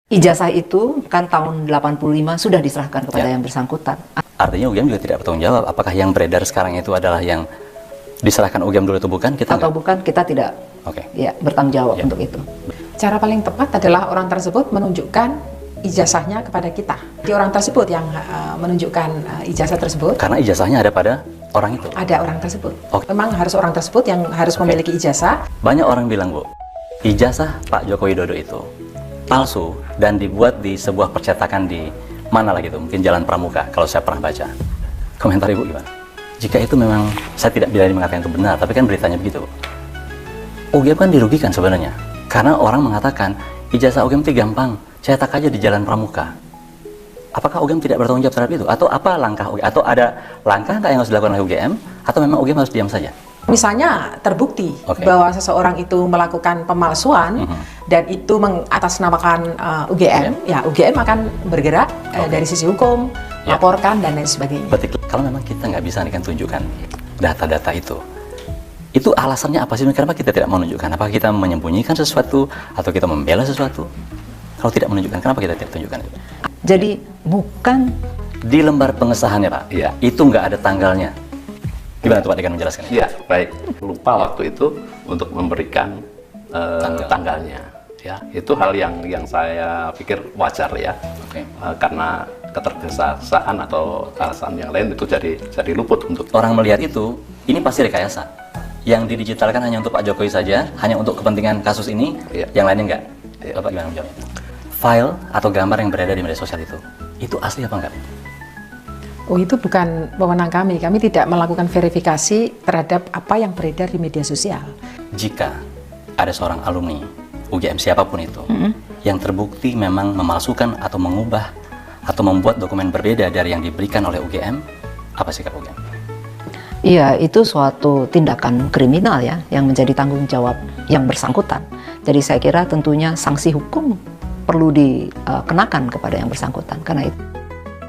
Ijazah itu kan tahun 85 sudah diserahkan kepada yang bersangkutan. Artinya UGM juga tidak bertanggung jawab. Apakah yang beredar sekarang itu adalah yang diserahkan UGM dulu atau bukan? Kita tidak bertanggung jawab untuk itu. Cara paling tepat adalah orang tersebut menunjukkan ijazahnya kepada kita. Di orang tersebut yang menunjukkan ijazah tersebut. Karena ijazahnya ada pada orang itu? Ada orang tersebut. Memang harus orang tersebut yang harus memiliki ijazah. Banyak orang bilang, Bu, ijazah Pak Joko Widodo itu palsu dan dibuat di sebuah percetakan di mana lagi itu, mungkin Jalan Pramuka, kalau saya pernah baca. Komentar Ibu gimana? Jika itu memang, saya tidak berani mengatakan itu benar, tapi kan beritanya begitu, Bu. UGM kan dirugikan sebenarnya, karena orang mengatakan ijazah UGM itu gampang, cetak aja di Jalan Pramuka. Apakah UGM tidak bertanggung jawab terhadap itu? Atau apa langkah UGM? Atau ada langkah nggak yang harus dilakukan oleh UGM? Atau memang UGM harus diam saja? Misalnya terbukti bahwa seseorang itu melakukan pemalsuan dan itu mengatasnamakan UGM, ya UGM akan bergerak dari sisi hukum, laporkan dan lain sebagainya. Berarti kalau memang kita nggak bisa kan tunjukkan data-data itu alasannya apa sih? Kenapa kita tidak menunjukkan? Apakah kita menyembunyikan sesuatu atau kita membela sesuatu? Kalau tidak menunjukkan, kenapa kita tidak tunjukkan itu? Jadi bukan di lembar pengesahannya, Pak. Ya. Itu nggak ada tanggalnya. Gimana tuh Pak Dekan menjelaskan? Ya, baik. Lupa waktu itu untuk memberikan tanggalnya. Ya, itu hal yang saya pikir wajar ya. Karena ketergesa-gesaan atau alasan yang lain itu jadi luput untuk orang melihat itu. Ini pasti rekayasa. Yang didigitalkan hanya untuk Pak Jokowi saja, hanya untuk kepentingan kasus ini, yang lainnya enggak. Bapak gimana menjawabnya? File atau gambar yang beredar di media sosial itu asli apa enggak? Oh, itu bukan wewenang kami. Kami tidak melakukan verifikasi terhadap apa yang beredar di media sosial. Jika ada seorang alumni UGM siapapun itu yang terbukti memang memalsukan atau mengubah atau membuat dokumen berbeda dari yang diberikan oleh UGM, apa sikap UGM? Iya, itu suatu tindakan kriminal ya, yang menjadi tanggung jawab yang bersangkutan. Jadi saya kira tentunya sanksi hukum perlu dikenakan kepada yang bersangkutan karena itu.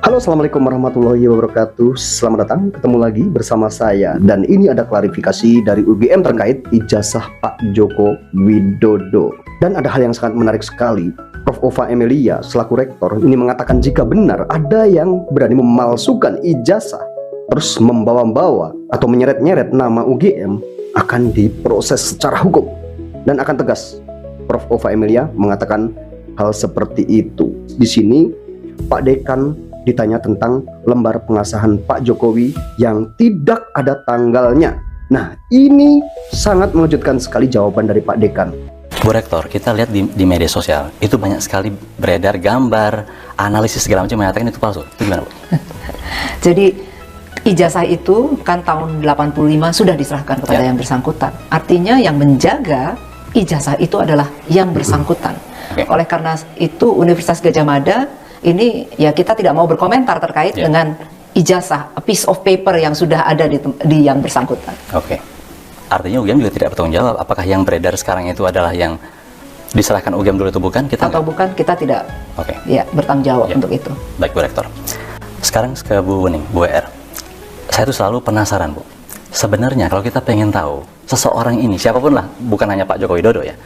Halo, assalamualaikum warahmatullahi wabarakatuh. Selamat datang, ketemu lagi bersama saya. Dan ini ada klarifikasi dari UGM terkait ijazah Pak Joko Widodo. Dan ada hal yang sangat menarik sekali. Prof. Ova Emilia selaku rektor ini mengatakan jika benar ada yang berani memalsukan ijazah, terus membawa-bawa atau menyeret-nyeret nama UGM, akan diproses secara hukum dan akan tegas. Prof. Ova Emilia mengatakan hal seperti itu. Di sini Pak Dekan ditanya tentang lembar pengesahan Pak Jokowi yang tidak ada tanggalnya. Nah, ini sangat mengejutkan sekali jawaban dari Pak Dekan. Bu Rektor, kita lihat di media sosial, itu banyak sekali beredar gambar, analisis segala macam mengatakan itu palsu. Itu gimana, Bu? Jadi ijazah itu kan tahun 85 sudah diserahkan kepada yang bersangkutan. Artinya yang menjaga ijazah itu adalah yang bersangkutan. Oleh karena itu Universitas Gadjah Mada ini ya kita tidak mau berkomentar terkait dengan ijazah, a piece of paper yang sudah ada di yang bersangkutan. Artinya UGM juga tidak bertanggung jawab. Apakah yang beredar sekarang itu adalah yang diserahkan UGM dulu atau bukan? Kita tidak bertanggung jawab untuk itu. Baik, Bu Rektor. Sekarang ke Bu Wening, Bu WR. Saya tuh selalu penasaran, Bu. Sebenarnya kalau kita pengen tahu seseorang ini, siapapun lah, bukan hanya Pak Joko Widodo ya,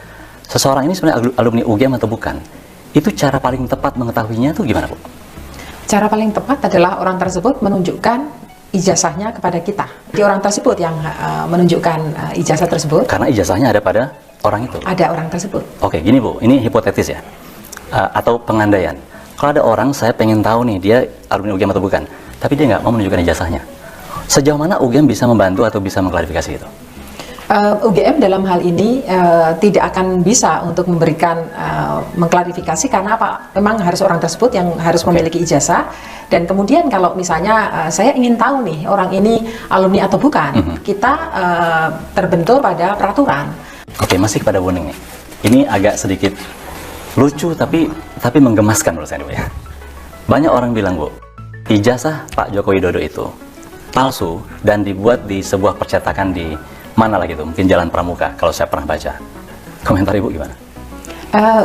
seseorang ini sebenarnya alumni UGM atau bukan, itu cara paling tepat mengetahuinya itu gimana, Bu? Cara paling tepat adalah orang tersebut menunjukkan ijazahnya kepada kita. Di orang tersebut yang menunjukkan ijazah tersebut. Karena ijazahnya ada pada orang itu? Ada orang tersebut. Oke, gini Bu, ini hipotetis ya, atau pengandaian. Kalau ada orang, saya pengen tahu nih, dia alumni UGM atau bukan, tapi dia nggak mau menunjukkan ijazahnya. Sejauh mana UGM bisa membantu atau bisa mengklarifikasi itu? UGM dalam hal ini tidak akan bisa untuk memberikan mengklarifikasi karena apa? Memang harus orang tersebut yang harus memiliki ijazah dan kemudian kalau misalnya saya ingin tahu nih orang ini alumni atau bukan, kita terbentur pada peraturan. Oke, masih kepada Bu Wening nih. Ini agak sedikit lucu tapi menggemaskan menurut saya, Bu ya. Banyak orang bilang, Bu, ijazah Pak Joko Widodo itu palsu dan dibuat di sebuah percetakan di mana lagi itu, mungkin Jalan Pramuka, kalau saya pernah baca. Komentar Ibu gimana?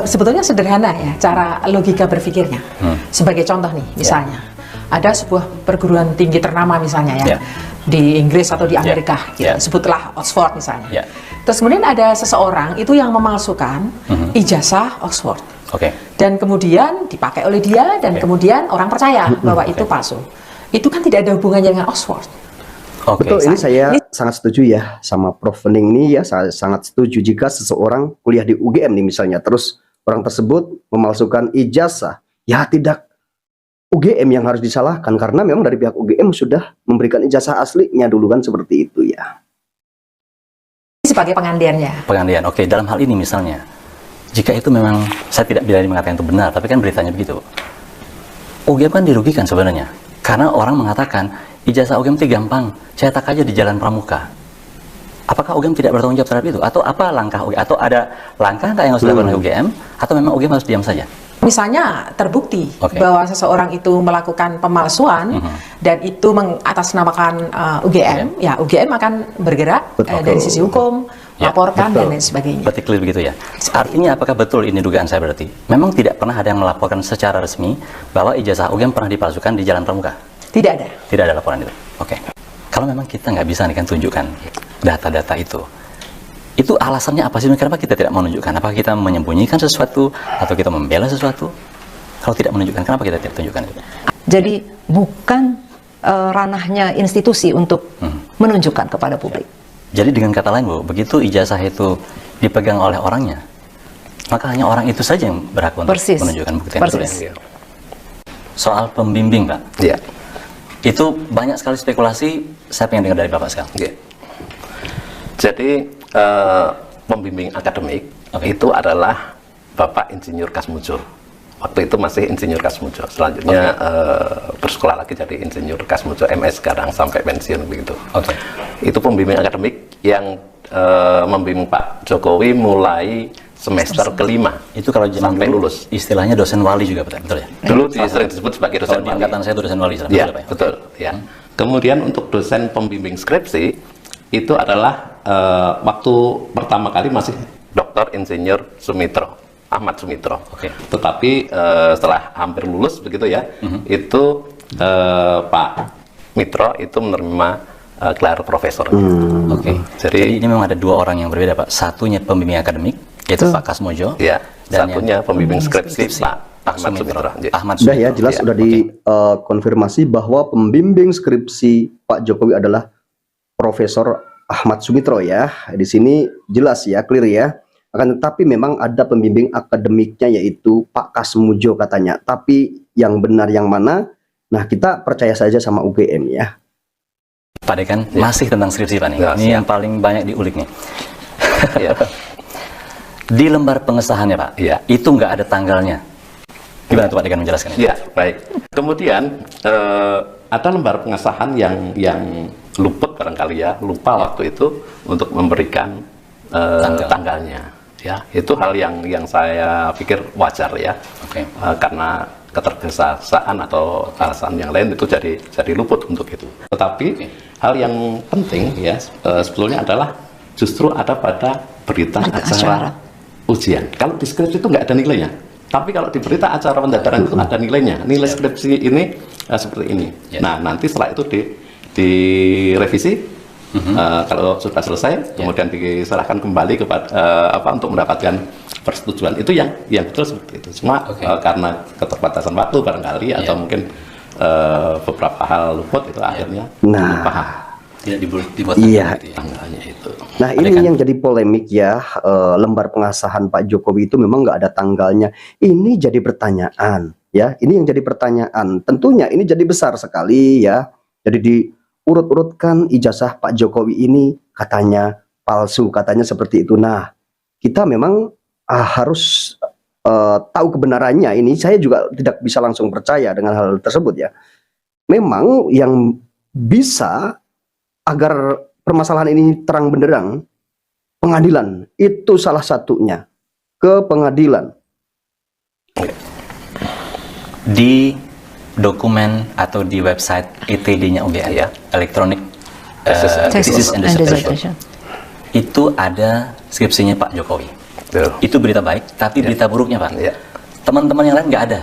Sebetulnya sederhana ya cara logika berpikirnya. Sebagai contoh nih, misalnya ada sebuah perguruan tinggi ternama misalnya ya di Inggris atau di Amerika, sebutlah Oxford misalnya. Terus kemudian ada seseorang itu yang memalsukan ijazah Oxford. dan kemudian dipakai oleh dia, dan kemudian orang percaya bahwa itu palsu. Itu kan tidak ada hubungannya dengan Oxford. Betul, ini saya sangat setuju ya sama Prof. Vening ini ya, saya sangat setuju jika seseorang kuliah di UGM nih misalnya, terus orang tersebut memalsukan ijazah, ya tidak UGM yang harus disalahkan, karena memang dari pihak UGM sudah memberikan ijazah aslinya dulu kan, seperti itu ya. Sebagai pengandiannya. Pengandian, oke. Dalam hal ini misalnya, jika itu memang, saya tidak berani mengatakan itu benar, tapi kan beritanya begitu. UGM kan dirugikan sebenarnya, karena orang mengatakan ijazah UGM itu gampang, cetak aja di Jalan Pramuka. Apakah UGM tidak bertanggung jawab terhadap itu? Atau apa langkah UGM? Atau ada langkah nggak yang harus dilakukan oleh UGM? Atau memang UGM harus diam saja? Misalnya terbukti bahwa seseorang itu melakukan pemalsuan dan itu mengatasnamakan UGM, ya UGM akan bergerak dari sisi hukum, laporkan dan lain sebagainya. Berarti clear begitu ya. Artinya apakah betul ini dugaan saya berarti? Memang tidak pernah ada yang melaporkan secara resmi bahwa ijazah UGM pernah dipalsukan di Jalan Pramuka? Tidak ada. Tidak ada laporan itu. Oke. Kalau memang kita nggak bisa nih kan tunjukkan data-data itu alasannya apa sih? Kenapa kita tidak menunjukkan? Apakah kita menyembunyikan sesuatu atau kita membela sesuatu? Kalau tidak menunjukkan, kenapa kita tidak tunjukkan itu? Jadi bukan ranahnya institusi untuk menunjukkan kepada publik. Jadi dengan kata lain, Bu, begitu ijazah itu dipegang oleh orangnya, maka hanya orang itu saja yang berhak untuk menunjukkan bukti itu. Soal pembimbing, Pak. Iya. Itu banyak sekali spekulasi, saya pengen dengar dari Bapak sekarang. Iya. Jadi pembimbing akademik itu adalah Bapak Insinyur Kasmujo. Waktu itu masih Insinyur Kasmujo. Selanjutnya bersekolah lagi jadi Insinyur Kasmujo MS sekarang sampai pensiun begitu. Itu pembimbing akademik yang membimbing Pak Jokowi mulai semester kelima. Itu kalau sampai lulus. Istilahnya dosen wali juga, betul ya? Dulu sering disebut sebagai dosen wali. Di angkatan saya itu dosen wali. Ya, betul. Ya. Kemudian untuk dosen pembimbing skripsi itu adalah waktu pertama kali masih Dr. Insinyur Sumitro, Ahmad Sumitro. Tetapi setelah hampir lulus begitu ya, itu Pak Mitro itu menerima gelar profesor. Jadi ini memang ada dua orang yang berbeda, Pak. Satunya pembimbing akademik, yaitu Pak Kasmojo. Ya. Dan satunya pembimbing skripsi Pak Ahmad Sumitro. Sudah ya, jelas sudah dikonfirmasi bahwa pembimbing skripsi Pak Jokowi adalah Profesor Ahmad Sumitro ya. Di sini jelas ya, clear ya. Akan tetapi memang ada pembimbing akademiknya yaitu Pak Kasmujo katanya. Tapi yang benar yang mana? Nah, kita percaya saja sama UGM ya. Pak Dekan, masih tentang skripsi Pak nih. Ini yang paling banyak diulik nih. Di lembar pengesahannya Pak, itu nggak ada tanggalnya. Gimana tuh Pak Dekan menjelaskan ini? Ya, baik. Kemudian ada lembar pengesahan yang luput barangkali ya, lupa waktu itu untuk memberikan tanggalnya. Ya, itu hal yang saya pikir wajar ya, karena ketergesa-gesaan atau alasan yang lain itu jadi luput untuk itu. Tetapi hal yang penting ya sebetulnya adalah justru ada pada berita acara ujian. Kalau di skripsi itu nggak ada nilainya. Tapi kalau di berita acara pendaftaran itu ada nilainya. Nilai skripsi ini seperti ini. Nah, nanti setelah itu direvisi, kalau sudah selesai, kemudian diserahkan kembali kepada untuk mendapatkan persetujuan. Itu yang betul seperti itu. Cuma karena keterbatasan waktu barangkali atau mungkin beberapa hal luput itu akhirnya paham. Tidak dibuat tanggalnya itu. Nah, ini yang jadi polemik ya, lembar pengesahan Pak Jokowi itu memang nggak ada tanggalnya. Ini jadi pertanyaan ya, ini yang jadi pertanyaan. Tentunya ini jadi besar sekali ya. Jadi diurut-urutkan ijazah Pak Jokowi ini katanya palsu, katanya seperti itu. Nah, kita memang harus tahu kebenarannya. Ini saya juga tidak bisa langsung percaya dengan hal tersebut ya. Memang yang bisa agar permasalahan ini terang benderang, pengadilan itu salah satunya, ke pengadilan. Di dokumen atau di website ETD-nya UGM ya, Electronic Thesis and Dissertation, itu ada skripsinya Pak Jokowi. Itu berita baik, tapi berita buruknya Pak, teman-teman yang lain nggak ada.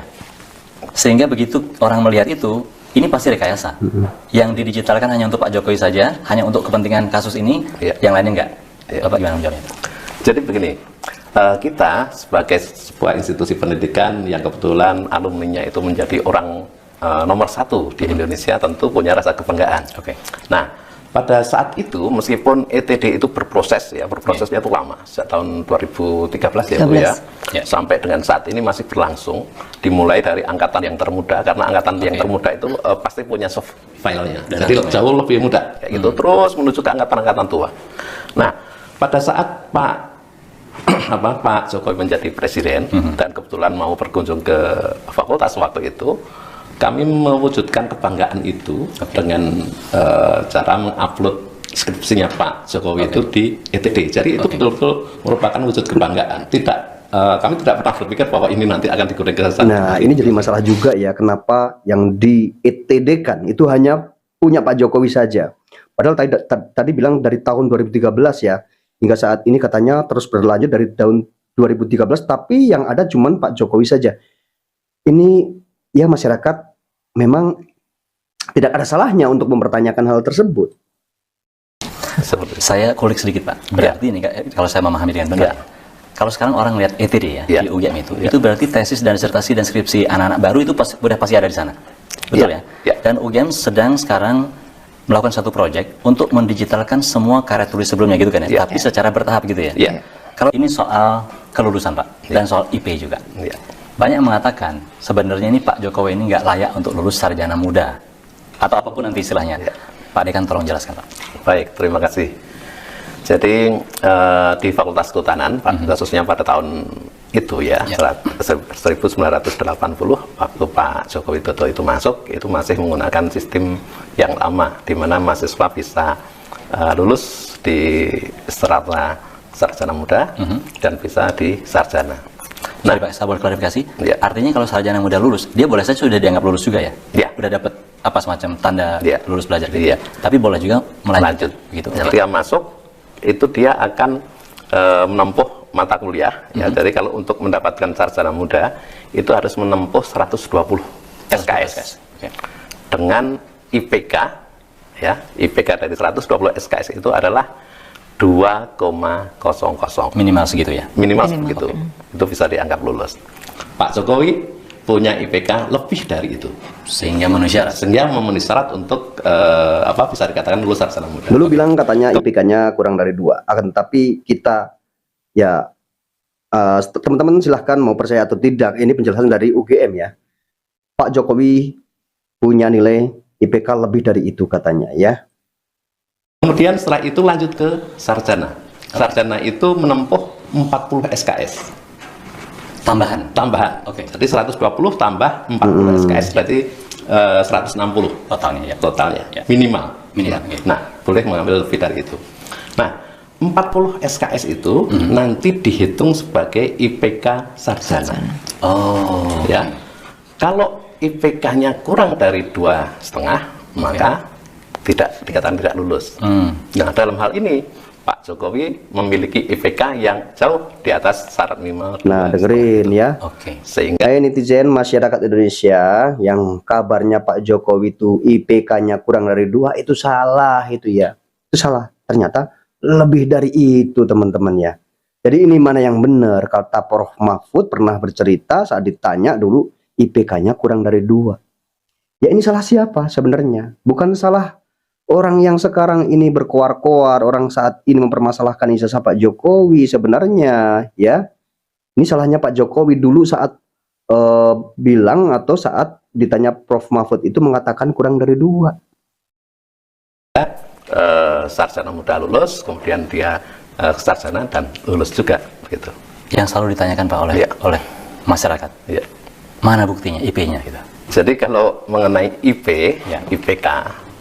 Sehingga begitu orang melihat itu, ini pasti rekayasa. Yang didigitalkan hanya untuk Pak Jokowi saja, hanya untuk kepentingan kasus ini, yang lainnya enggak. Bapak gimana menjawabnya? Jadi begini, kita sebagai sebuah institusi pendidikan yang kebetulan alumninya itu menjadi orang nomor 1 di Indonesia, tentu punya rasa kebanggaan. Nah, pada saat itu meskipun ETD itu berprosesnya itu lama, sejak tahun 2013 ya Bu ya, sampai dengan saat ini masih berlangsung, dimulai dari angkatan yang termuda, karena angkatan yang termuda itu pasti punya soft filenya, jadi jauh lebih mudah kayak gitu, terus menuju ke angkatan-angkatan tua. Nah, pada saat Pak Jokowi menjadi presiden dan kebetulan mau berkunjung ke fakultas waktu itu, kami mewujudkan kebanggaan itu dengan cara mengupload skripsinya Pak Jokowi itu di ETD. Jadi itu betul-betul merupakan wujud kebanggaan. Kami tidak pernah berpikir bahwa ini nanti akan digoreng ke sana. Nah, ini jadi masalah juga ya, kenapa yang di ETD kan itu hanya punya Pak Jokowi saja. Padahal tadi bilang dari tahun 2013 ya, hingga saat ini katanya terus berlanjut dari tahun 2013, tapi yang ada cuman Pak Jokowi saja. Ini ya, masyarakat memang tidak ada salahnya untuk mempertanyakan hal tersebut. Saya kulik sedikit Pak. Berarti ini kalau saya memahami dengan benar, kalau sekarang orang lihat ETD ya, di UGM itu berarti tesis dan disertasi dan skripsi anak-anak baru itu udah pasti ada di sana. Betul ya? Dan UGM sedang sekarang melakukan satu proyek untuk mendigitalkan semua karya tulis sebelumnya gitu kan ya, tapi secara bertahap gitu ya. Kalau ini soal kelulusan Pak, dan soal IP juga. Banyak yang mengatakan sebenarnya ini Pak Jokowi ini nggak layak untuk lulus sarjana muda atau apapun nanti istilahnya. Pak Dekan tolong jelaskan Pak. Baik, terima kasih. Jadi di Fakultas Kehutanan, khususnya pada tahun itu ya, 1980, waktu Pak Joko Widodo itu masuk, itu masih menggunakan sistem yang lama, di mana mahasiswa bisa lulus di strata sarjana muda dan bisa di sarjana. Nah, Pak, saya boleh klarifikasi. Artinya kalau sarjana muda lulus, dia boleh saja sudah dianggap lulus juga ya? Udah dapat apa semacam tanda lulus belajar gitu. Tapi boleh juga melanjut gitu. Dia masuk, itu dia akan menempuh mata kuliah ya. Jadi kalau untuk mendapatkan sarjana muda itu harus menempuh 120 SKS. Dengan IPK ya, IPK dari 120 SKS itu adalah 2,00 minimal segitu ya, minimal segitu. Itu bisa dianggap lulus. Pak Jokowi punya IPK lebih dari itu, sehingga memenuhi syarat untuk bisa dikatakan lulus sarjana muda. Dulu bilang katanya IPK-nya kurang dari 2, akan tetapi kita ya, teman-teman silahkan mau percaya atau tidak, ini penjelasan dari UGM ya. Pak Jokowi punya nilai IPK lebih dari itu katanya ya. Kemudian setelah itu lanjut ke sarjana. Sarjana itu menempuh 40 SKS. Tambahan. Jadi 120 tambah 40 SKS berarti 160 totalnya. Minimal. Nah, boleh mengambil lebih dari itu. Nah, 40 SKS itu nanti dihitung sebagai IPK sarjana. Ya. Kalau IPK-nya kurang dari 2,5, maka dikatakan tidak lulus. Nah, dalam hal ini Pak Jokowi memiliki IPK yang jauh di atas syarat minimal. Nah, dengerin ya. Sehingga netizen masyarakat Indonesia yang kabarnya Pak Jokowi itu IPK-nya kurang dari 2, itu salah itu ya. Itu salah. Ternyata lebih dari itu teman-teman ya. Jadi ini mana yang benar? Kata Prof Mahfud pernah bercerita saat ditanya dulu IPK-nya kurang dari 2. Ya ini salah siapa sebenarnya? Bukan salah orang yang sekarang ini berkoar-koar, orang saat ini mempermasalahkan ijazah Pak Jokowi sebenarnya ya. Ini salahnya Pak Jokowi dulu saat bilang atau saat ditanya Prof Mahfud itu mengatakan kurang dari 2. Sarjana muda lulus, kemudian dia sarjana dan lulus juga gitu. Yang selalu ditanyakan Pak oleh masyarakat. Mana buktinya IP-nya gitu. Jadi kalau mengenai IP, IPK,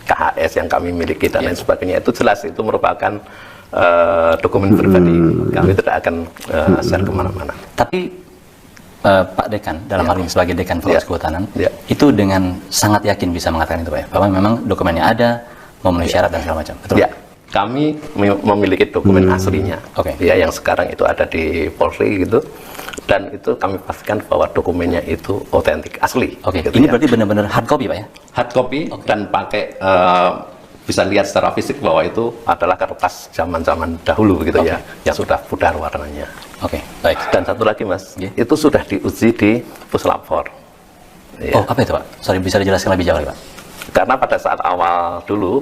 KHS yang kami miliki dan lain sebagainya, itu jelas itu merupakan dokumen pribadi. Kami tidak akan share kemana-mana. Tapi Pak Dekan dalam hal ini sebagai Dekan Fakultas Kehutanan itu dengan sangat yakin bisa mengatakan itu Pak ya, bahwa memang dokumennya ada, memenuhi syarat dan segala macam. Betul? Kami memiliki dokumen aslinya, ya, yang sekarang itu ada di Polri gitu, dan itu kami pastikan bahwa dokumennya itu otentik, asli. Gitu, ini berarti benar-benar hard copy Pak ya? Hard copy dan pakai bisa lihat secara fisik bahwa itu adalah kertas zaman-zaman dahulu gitu ya, yang sudah pudar warnanya. Oke, baik. Dan satu lagi Mas, Ya. itu sudah diuji di Puslap 4. Ya. Oh, apa itu Pak? Sorry, bisa dijelaskan lebih jauh lagi Pak? Karena pada saat awal dulu,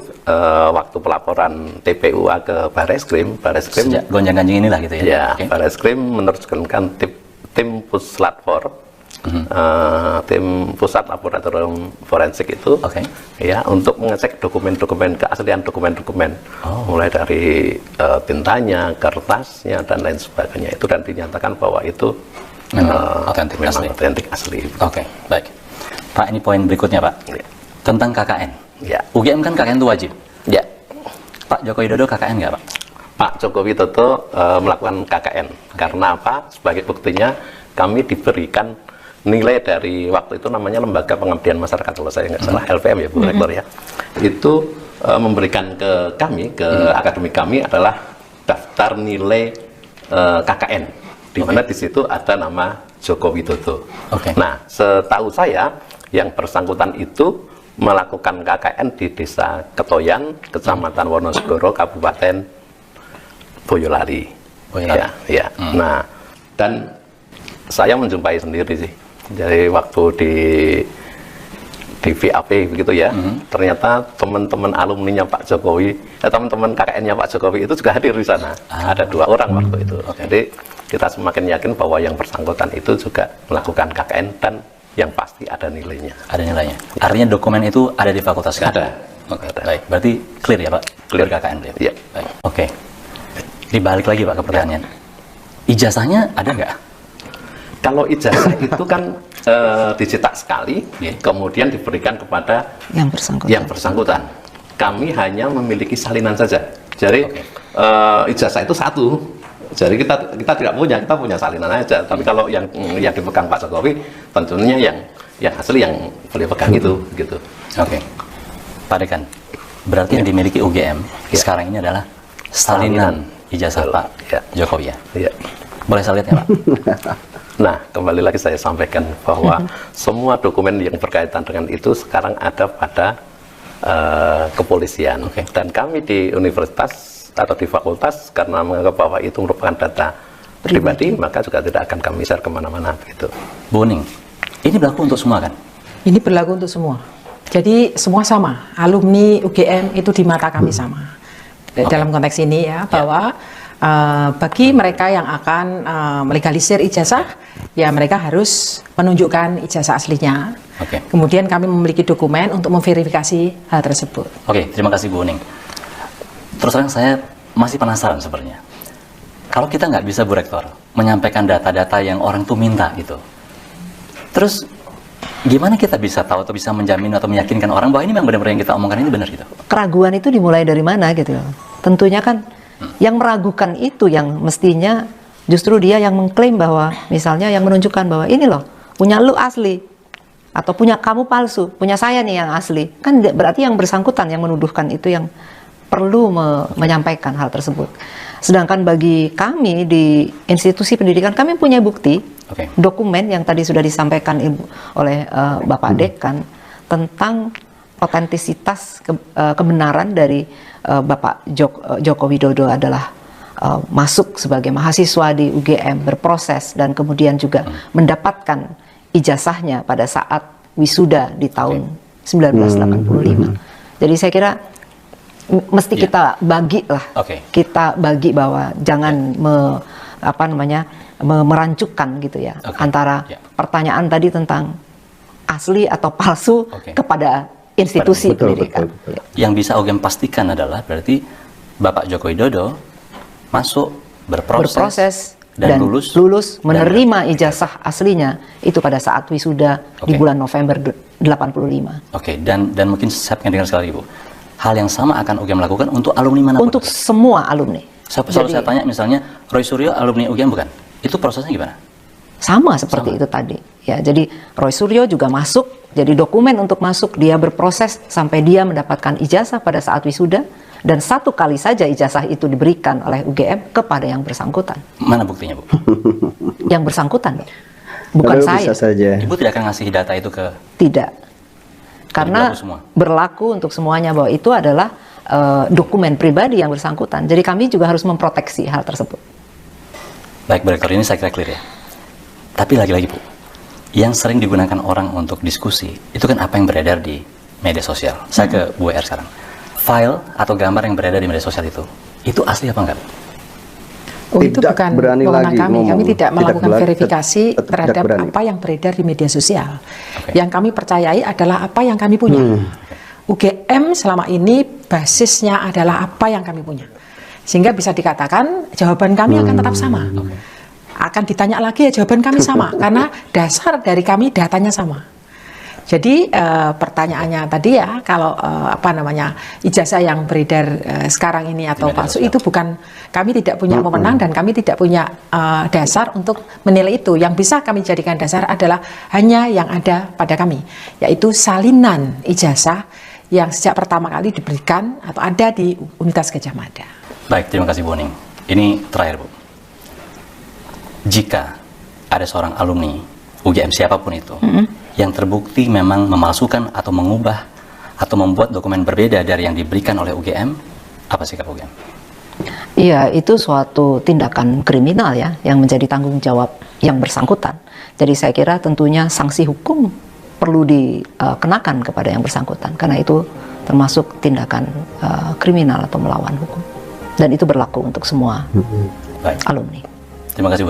waktu pelaporan TPUA ke Bareskrim Sejak gonjang-ganjing inilah gitu ya? ya, Oke. Bareskrim menerjunkan tim Puslap 4, tim Pusat Laboratorium Forensik itu, Oke. ya, untuk mengecek dokumen-dokumen, keaslian dokumen-dokumen, mulai dari tintanya, kertasnya, dan lain sebagainya itu, dan dinyatakan bahwa itu Memang otentik, memang asli. otentik asli. Oke, baik. Pak, ini poin berikutnya Pak. Ya. Tentang KKN. Ya. UGM kan KKN itu wajib. Ya. Pak Joko Widodo KKN nggak Pak? Pak Joko Widodo melakukan KKN. Karena apa? Sebagai buktinya kami diberikan nilai dari waktu itu namanya Lembaga Pengabdian Masyarakat, kalau saya nggak salah, LPM ya Bu Rektor ya. Itu memberikan ke kami, ke akademik kami adalah daftar nilai KKN, di mana di situ ada nama Joko Widodo. Oke. Nah, setahu saya yang bersangkutan itu melakukan KKN di Desa Ketoyan, Kecamatan Wonosegoro, Kabupaten Boyolali. Boyolali. Ya, ya. Nah, dan saya menjumpai sendiri sih. Jadi waktu di VAP begitu ya, ternyata teman-teman alumninya Pak Jokowi, teman-teman KKN-nya Pak Jokowi itu juga hadir di sana. Ada 2 orang waktu itu. Jadi kita semakin yakin bahwa yang bersangkutan itu juga melakukan KKN dan yang pasti ada nilainya. Ada nilainya. Artinya dokumen itu ada di fakultas kan? Ada. Oke, baik. Berarti clear ya Pak? Clear. KKN beliau? Iya. Baik. Oke. Dibalik lagi Pak ke pertanyaan. Ijazahnya ada nggak? Kalau ijazah itu kan dicetak sekali, kemudian diberikan kepada yang bersangkutan. Kami hanya memiliki salinan saja. Jadi ijazah itu satu. Jadi kita tidak punya, kita punya salinan aja. Tapi kalau yang dipegang Pak Jokowi, tentunya yang asli yang boleh pegang itu, gitu. Oke. Pak Dekan, berarti yang dimiliki UGM sekarang ini adalah salinan ijazah Betul. Pak Jokowi ya? Iya. Boleh saya lihat ya Pak? Nah, kembali lagi saya sampaikan bahwa semua dokumen yang berkaitan dengan itu sekarang ada pada kepolisian. Dan kami di universitas atau di fakultas karena menganggap bahwa itu merupakan data pribadi, maka juga tidak akan kami share kemana-mana gitu. Bu Ning, ini berlaku untuk semua kan? Ini berlaku untuk semua. Jadi semua sama. Alumni UGM itu di mata kami sama. Dalam konteks ini ya, bahwa bagi mereka yang akan melegalisir ijazah, ya mereka harus menunjukkan ijazah aslinya. Kemudian kami memiliki dokumen untuk memverifikasi hal tersebut. Oke, terima kasih Bu Ning. Terus terang saya masih penasaran sebenarnya. Kalau kita nggak bisa Bu Rektor menyampaikan data-data yang orang tuh minta gitu, terus gimana kita bisa tahu atau bisa menjamin atau meyakinkan orang bahwa ini memang benar-benar yang kita omongkan ini benar gitu? Keraguan itu dimulai dari mana gitu? Tentunya kan yang meragukan itu yang mestinya justru dia yang mengklaim bahwa misalnya yang menunjukkan bahwa ini loh punya lu asli atau punya kamu palsu, punya saya nih yang asli. Kan berarti yang bersangkutan yang menuduhkan itu yang perlu menyampaikan hal tersebut. Sedangkan bagi kami di institusi pendidikan, kami punya bukti, dokumen yang tadi sudah disampaikan oleh Bapak Dekan tentang otentisitas kebenaran dari Bapak Joko Widodo adalah masuk sebagai mahasiswa di UGM, berproses dan kemudian juga mendapatkan ijazahnya pada saat wisuda di tahun 1985. Jadi saya kira mesti kita bagi lah, kita bagi bahwa jangan merancukkan gitu ya antara pertanyaan tadi tentang asli atau palsu kepada institusi pendidikan. Yang bisa UGM pastikan adalah berarti Bapak Joko Widodo masuk berproses dan lulus menerima ijazah aslinya itu pada saat wisuda di bulan November 85. Dan mungkin saya pengen dengar sekali Bu. Hal yang sama akan UGM lakukan untuk alumni mana? Untuk semua alumni. Selalu saya tanya misalnya Roy Suryo alumni UGM bukan? Itu prosesnya gimana? Sama seperti itu tadi. Ya, jadi Roy Suryo juga masuk, jadi dokumen untuk masuk dia berproses sampai dia mendapatkan ijazah pada saat wisuda dan satu kali saja ijazah itu diberikan oleh UGM kepada yang bersangkutan. Mana buktinya Bu? Yang bersangkutan, bukan saya. Ibu tidak akan ngasih data itu ke? Tidak. Karena berlaku untuk semuanya bahwa itu adalah dokumen pribadi yang bersangkutan. Jadi kami juga harus memproteksi hal tersebut. Baik, Bu Rektor, ini saya kira clear ya. Tapi lagi-lagi Bu, yang sering digunakan orang untuk diskusi itu kan apa yang beredar di media sosial. Saya ke Bu R sekarang. File atau gambar yang beredar di media sosial itu asli apa enggak? Oh, itu Tidak bukan berani wewenang lagi kami. ngomong. Kami tidak melakukan Tidak verifikasi tidak terhadap berani. apa yang beredar di media sosial. Oke. Yang kami percayai adalah apa yang kami punya. UGM selama ini basisnya adalah apa yang kami punya. Sehingga bisa dikatakan jawaban kami akan tetap sama. Akan ditanya lagi ya jawaban kami sama karena dasar dari kami datanya sama. Jadi pertanyaannya tadi ya, kalau ijazah yang beredar sekarang ini atau media palsu sosial. itu bukan, kami tidak punya wewenang dan kami tidak punya dasar untuk menilai itu. Yang bisa kami jadikan dasar adalah hanya yang ada pada kami, yaitu salinan ijazah yang sejak pertama kali diberikan atau ada di Universitas Gadjah Mada. Baik, terima kasih Bu Oning. Ini terakhir Bu. Jika ada seorang alumni UGM siapapun itu yang terbukti memang memalsukan atau mengubah atau membuat dokumen berbeda dari yang diberikan oleh UGM, apa sikap UGM? Iya, itu suatu tindakan kriminal ya, yang menjadi tanggung jawab yang bersangkutan. Jadi saya kira tentunya sanksi hukum perlu dikenakan kepada yang bersangkutan, karena itu termasuk tindakan kriminal atau melawan hukum. Dan itu berlaku untuk semua Baik. alumni. Terima kasih Bu.